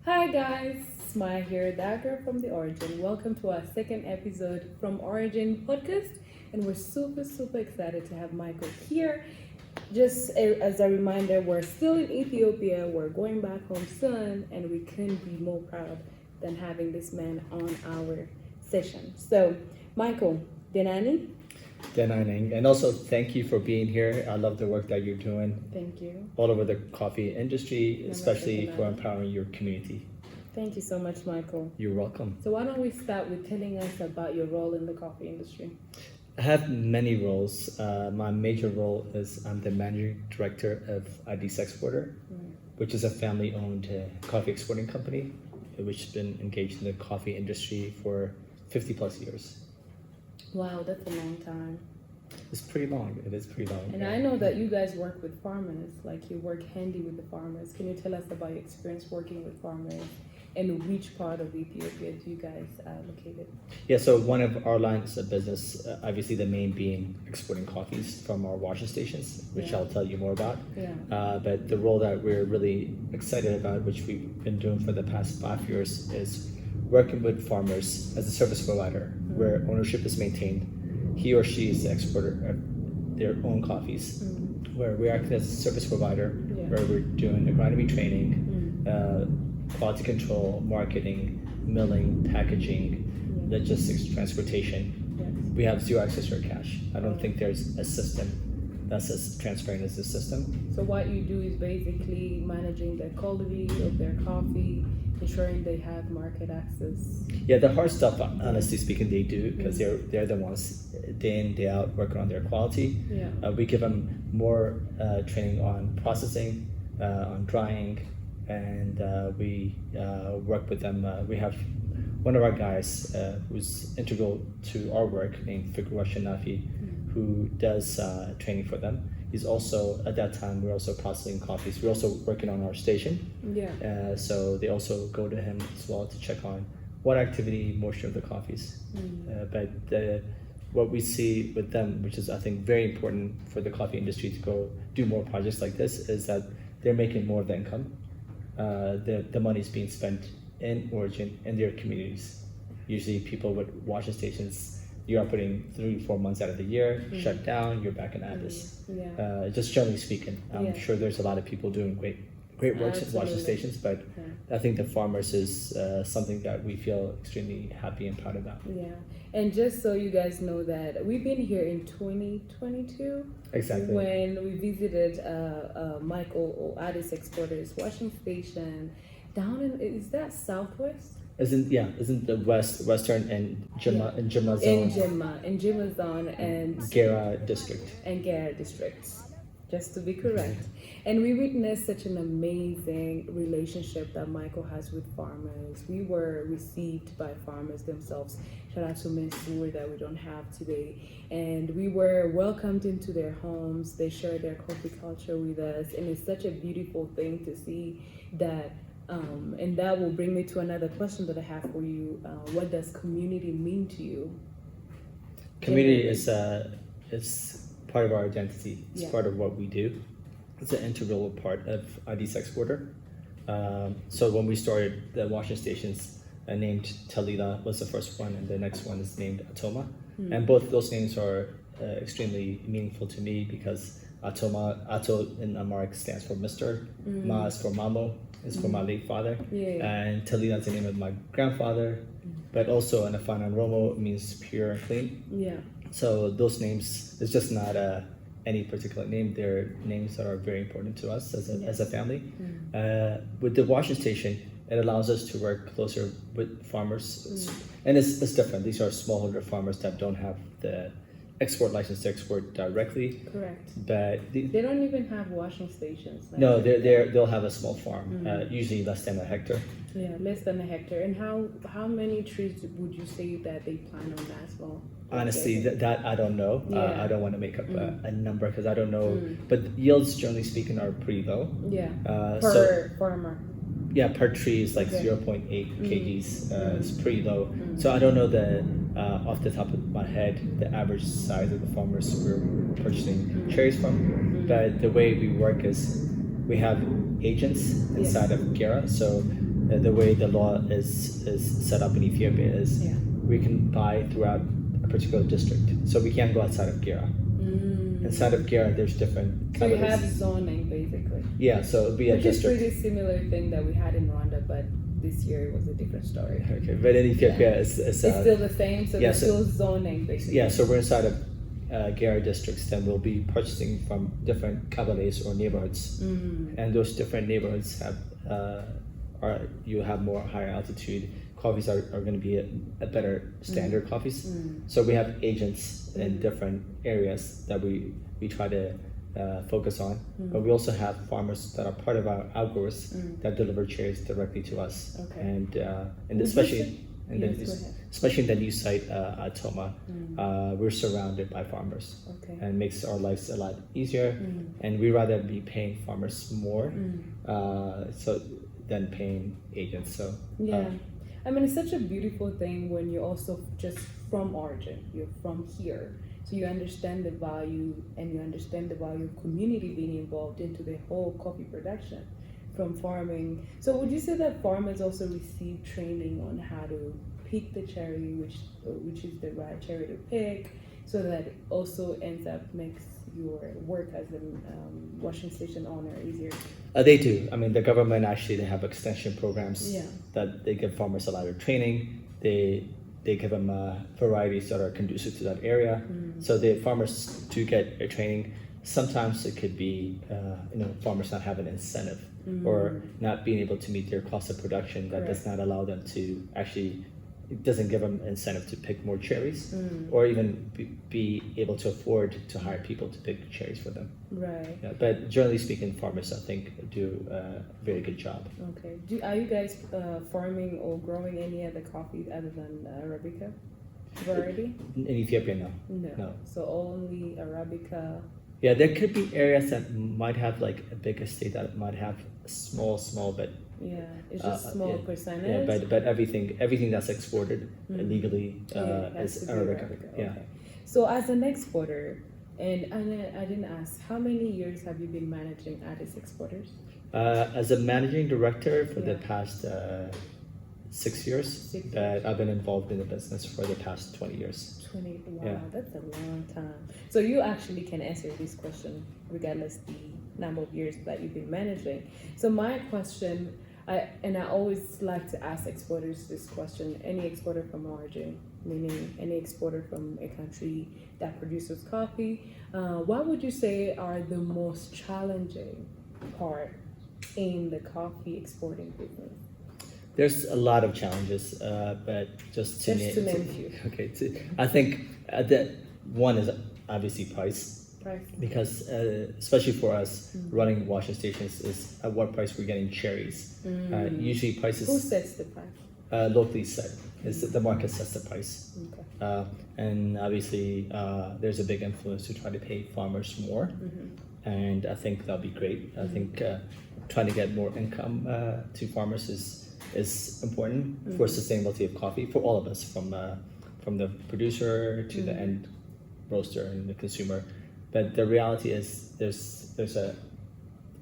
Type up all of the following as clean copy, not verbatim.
Hi guys, Smile here, that girl from the Origin. Welcome to our second episode from Origin podcast, and we're super excited to have Michael here. As a reminder, we're still in Ethiopia. We're going back home soon, and we couldn't be more proud than having this man on our session. So, Michael, Denani, Denaning. And also thank you for being here. I love the work that you're doing thank you. all over the coffee industry, especially Namaste, for Denani. empowering your community. Thank you so much, Michael. You're welcome. So, why don't we start with telling us about your role in the coffee industry? I have many roles. My major role is I'm the managing director of ID's Exporter, which is a family-owned coffee exporting company, which has been engaged in the coffee industry for 50 plus years. Wow, that's a long time. It's pretty long. It is pretty long. And I know that you guys work with farmers, like you work handy with the farmers. Can you tell us about your experience working with farmers and which part of Ethiopia do you guys located? Yeah, so one of our lines of business, obviously the main being exporting coffees from our washing stations, which Yeah. I'll tell you more about. Yeah. But the role that we're really excited about, which we've been doing for the past 5 years, is working with farmers as a service provider, where ownership is maintained. He or she is the exporter of their own coffees, where we're acting as a service provider, Yeah. where we're doing agronomy training, quality control, marketing, milling, packaging, logistics, transportation. Yes. We have zero access to our cash. I don't think there's a system that's as transparent as this system. So what you do is basically managing the quality of their coffee, ensuring they have market access. Yeah, the hard stuff, honestly speaking, they do because they're the ones day in day out working on their quality. Yeah. We give them more training on processing, on drying, and we work with them. We have one of our guys who's integral to our work named Fikru Shanafi, who does training for them. He's also, at that time, we're also processing coffees. We're also working on our station. Yeah. So they also go to him as well to check on what activity, moisture of the coffees. But what we see with them, which is I think very important for the coffee industry to go do more projects like this, is that they're making more of the income. The money is being spent in Origin in their communities. Usually people with washing stations, you're operating 3-4 months out of the year, shut down, you're back in Addis. Yeah. Just generally speaking, I'm Yeah. sure there's a lot of people doing great works at washing Absolutely. stations, but I think the farmers is something that we feel extremely happy and proud about. Yeah. And just so you guys know that we've been here in 2022. Exactly. When we visited Michael Addis Exporter's washing station down is that Southwest? Isn't the western and Jimma In zone, Jimma zone and Gera district? Gare districts, just to be correct. And we witnessed such an amazing relationship that Michael has with farmers. We were received by farmers themselves. Shout out to Mansour that we don't have today. And we were welcomed into their homes. They shared their coffee culture with us. And it's such a beautiful thing to see that. And that will bring me to another question that I have for you. What does community mean to you? Community is part of our identity. It's Yeah. part of what we do. It's an integral part of ID's Exporter. So when we started the washing stations, named Talila was the first one, and the next one is named Atoma. And both those names are extremely meaningful to me because Ato in Amharic stands for Mr. Ma is for Mamo, is for my late father. Yeah. And Talila is the name of my grandfather, but also Anafana Romo means pure and clean. Yeah. So those names, it's just not any particular name. They're names that are very important to us as a family. With the washing station, it allows us to work closer with farmers. And it's different. These are smallholder farmers that don't have the export license to export directly. Correct. But They don't even have washing stations. Like no, they'll have a small farm, usually less than a hectare. Yeah, less than a hectare. And how many trees would you say that they plant on that small? Honestly, that I don't know. Yeah. I don't want to make up a number because I don't know. But yields, generally speaking, are pretty low. Yeah. So Per farmer. yeah, per tree is like Okay. 0.8 kgs. It's pretty low. So I don't know off the top of my head the average size of the farmers we're purchasing cherries from. But the way we work is we have agents inside of Gera. So the way the law is set up in Ethiopia is Yeah. we can buy throughout a particular district, so we can't go outside of Gira. Inside of Gira, there's different. So you categories. have zoning basically. Yeah, so it'd be a Which is district. pretty similar thing that we had in Rwanda, but this year it was a different story. Okay, but in Ethiopia, it's It's still the same, so yeah, there's so- still zoning basically. yeah. So we're inside of Gira districts, then we'll be purchasing from different kabalis or neighborhoods, and those different neighborhoods have you have more higher altitude. Coffees are going to be a better standard coffees. So we have agents in different areas that we try to focus on, but we also have farmers that are part of our algorithms that deliver cherries directly to us. Okay. And Would you especially say- and Yes, then go ahead. especially in the new site at Toma, we're surrounded by farmers, Okay. and makes our lives a lot easier. And we rather be paying farmers more, so than paying agents. So Yeah. I mean, it's such a beautiful thing when you're also just from origin, you're from here. So you understand the value and you understand the value of community being involved into the whole coffee production from farming. So would you say that farmers also receive training on how to pick the cherry, which is the right cherry to pick, so that it also ends up makes your work as a washing station owner easier? they do. I mean, the government actually they have extension programs Yeah. that they give farmers a lot of training. They give them varieties that are conducive to that area. So the farmers do get a training. Sometimes it could be farmers not have an incentive or not being able to meet their cost of production that does not allow them to actually. It doesn't give them incentive to pick more cherries, or even be able to afford to hire people to pick cherries for them. Right. Yeah, but generally speaking, farmers I think do a very good job. Okay. Are you guys farming or growing any other coffee other than Arabica variety? In Ethiopia, no. No. So only Arabica. Yeah, there could be areas that might have like a big estate that might have small, but Yeah, it's just small yeah. percentage. Yeah, but everything that's exported illegally Yeah, it has is to be Arabica. Arabica. Yeah. Okay. So as an exporter, and I didn't ask, how many years have you been managing Addis Exporters? As a managing director for the Yeah. past 6 years, 6 but I've been involved in the business for the past 20 years. 20. Wow, Yeah. that's a long time. So you actually can answer this question regardless the number of years that you've been managing. So my question, I always like to ask exporters this question: any exporter from origin, meaning any exporter from a country that produces coffee, what would you say are the most challenging part in the coffee exporting business? There's a lot of challenges, but just to name a few. Okay, I think that one is obviously price. Price. Because especially for us, running washing stations is at what price we're getting cherries. Usually prices Who sets the price? locally set. Is the market sets the price, Okay. and obviously there's a big influence to try to pay farmers more, and I think that'll be great. I think trying to get more income to farmers is important for sustainability of coffee for all of us, from the producer to the end roaster and the consumer. But the reality is there's a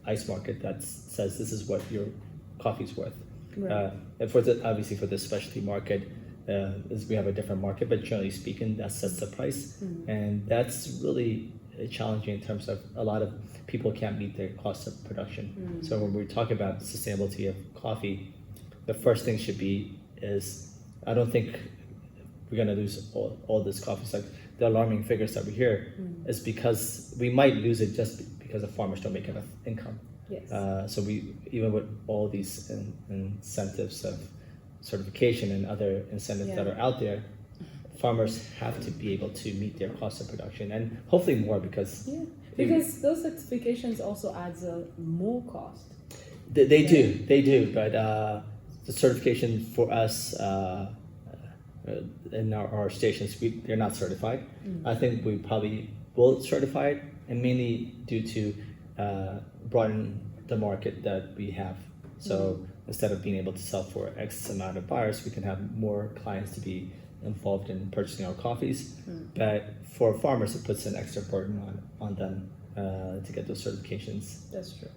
ICE market that says this is what your coffee's worth. Right. And obviously for the specialty market, we have a different market, but generally speaking, that sets the price, and that's really challenging in terms of a lot of people can't meet their cost of production. So when we're talking about sustainability of coffee, the first thing should be is I don't think we're gonna lose all this coffee. It's like the alarming figures that we hear is because we might lose it just because the farmers don't make enough income. Yes. So we even with all these incentives of certification and other incentives that are out there, farmers have to be able to meet their cost of production, and hopefully more because Because those certifications also adds a more cost. they do, but the certification for us in our stations, they're not certified. I think we probably will certify it, and mainly due to broaden the market that we have. So instead of being able to sell for X amount of buyers, we can have more clients to be involved in purchasing our coffees. But for farmers, it puts an extra burden on them to get those certifications. That's true.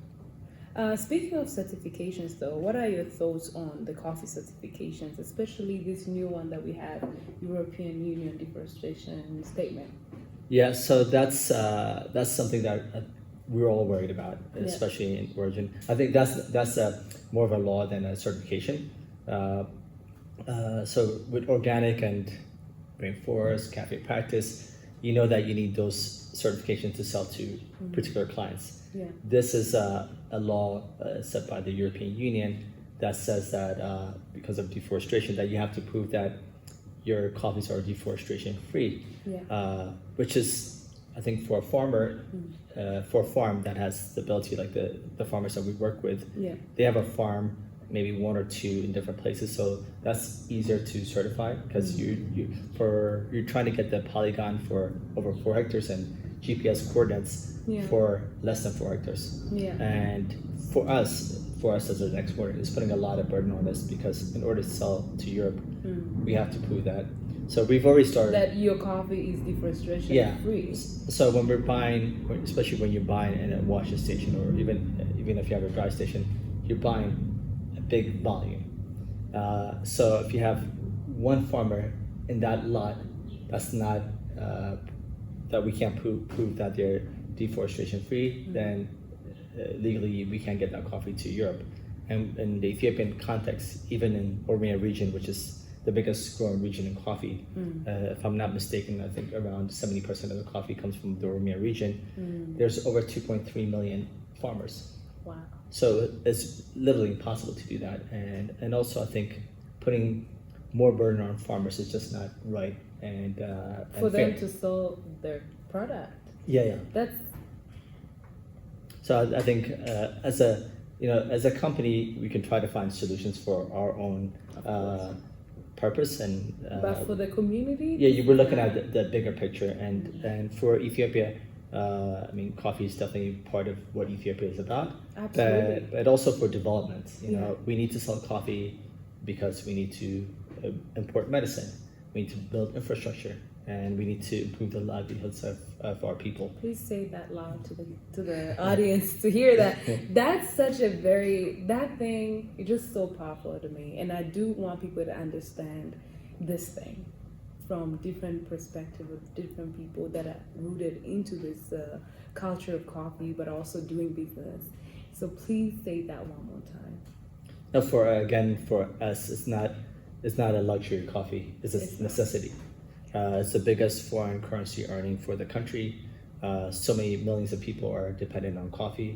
Speaking of certifications, though, what are your thoughts on the coffee certifications, especially this new one that we have, European Union Deforestation Statement? Yeah, so that's something that we're all worried about, Yeah. especially in origin. I think that's more of a law than a certification. So with organic and rainforest, cafe practice, you know that you need those certifications to sell to particular clients. Yeah. This is a law set by the European Union that says that because of deforestation, that you have to prove that your coffees are deforestation free, Yeah. which is, I think, for a farmer, for a farm that has the ability, like the farmers that we work with, Yeah. they have a farm, maybe one or two in different places, so that's easier to certify because you're trying to get the polygon for over 4 hectares and GPS coordinates Yeah. for less than 4 hectares. Yeah. And for us as an exporter, it's putting a lot of burden on us because in order to sell to Europe, we have to prove that. So we've already started. That your coffee is deforestation Yeah. free. So when we're buying, especially when you're buying in a washing station, or even if you have a dry station, you're buying a big volume. So if you have one farmer in that lot, that's not that we can't prove that they're deforestation free, then legally we can't get that coffee to Europe. And in the Ethiopian context, even in Oromia region, which is the biggest growing region in coffee, if I'm not mistaken, I think around 70% of the coffee comes from the Oromia region. There's over 2.3 million farmers. Wow. So it's literally impossible to do that. And also I think putting more burden on farmers is just not right and For them fair. to sell their product. Yeah. That's So I think as a company, we can try to find solutions for our own purpose and. but for the community. Yeah, you were looking at the bigger picture, and for Ethiopia, I mean, coffee is definitely part of what Ethiopia is about. Absolutely. But also for development, you Yeah. know, we need to sell coffee because we need to import medicine. We need to build infrastructure, and we need to improve the livelihoods of our people. Please say that loud to the audience to hear that. That's such a that thing is just so powerful to me, and I do want people to understand this thing from different perspectives of different people that are rooted into this culture of coffee, but also doing business. So please say that one more time. Now, for us, it's not a luxury coffee. It's a necessity. It's the biggest foreign currency earning for the country. So many millions of people are dependent on coffee,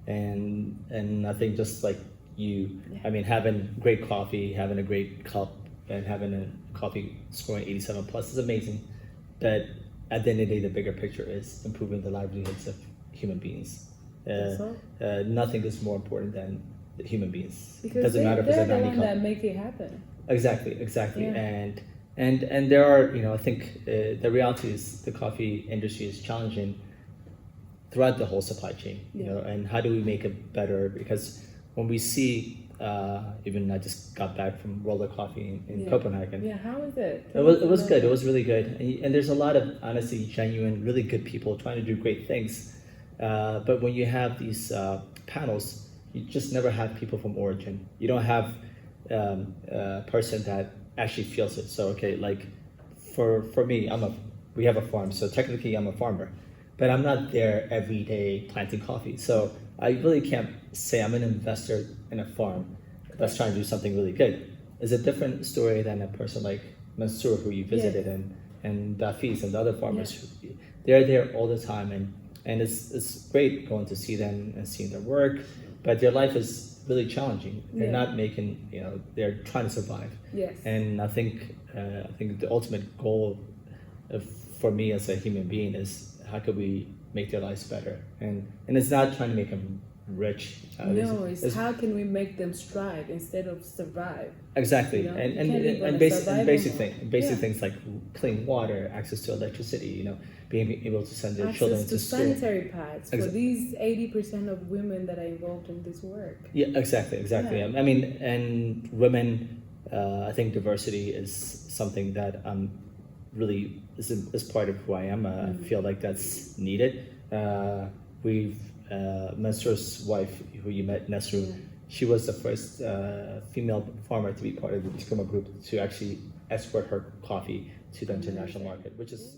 and I think just like you, I mean, having great coffee, having a great cup, and having a coffee scoring 87 plus is amazing. But at the end of the day, the bigger picture is improving the livelihoods of human beings. Nothing is more important than the human beings. Because Doesn't matter if it's they're a the 90 one cup. that make it happen. Exactly. Yeah. And there are, you know, I think the reality is the coffee industry is challenging throughout the whole supply chain, you know, and how do we make it better? Because when we see, even I just got back from World of Coffee in Copenhagen. Yeah, how was it? It was good. It was really good. And there's a lot of honestly, genuine, really good people trying to do great things. But when you have these panels, you just never have people from origin. You don't have a person that actually feels it. So okay, like for me, we have a farm, so technically I'm a farmer, but I'm not there every day planting coffee. So I really can't say I'm an investor in a farm that's trying to do something really good. It's a different story than a person like Mansour who you visited and Dafiz and the other farmers. They're there all the time and it's great going to see them and seeing their work, but their life is really challenging. They're not making, you know, they're trying to survive. Yes. And I think the ultimate goal for me as a human being is how could we make their lives better? And it's not trying to make them rich. It's how can we make them strive instead of survive? Exactly. You know, And basic things like clean water, access to electricity, you know, being able to send their children to school. Sanitary pads for these 80% of women that are involved in this work. Yeah, exactly. Yeah. I mean, and women, I think diversity is something that is part of who I am. I feel like that's needed. We've, Mansour's wife, who you met, Nasru, she was the first female farmer to be part of the Tikkuma group to actually export her coffee to the international market, which is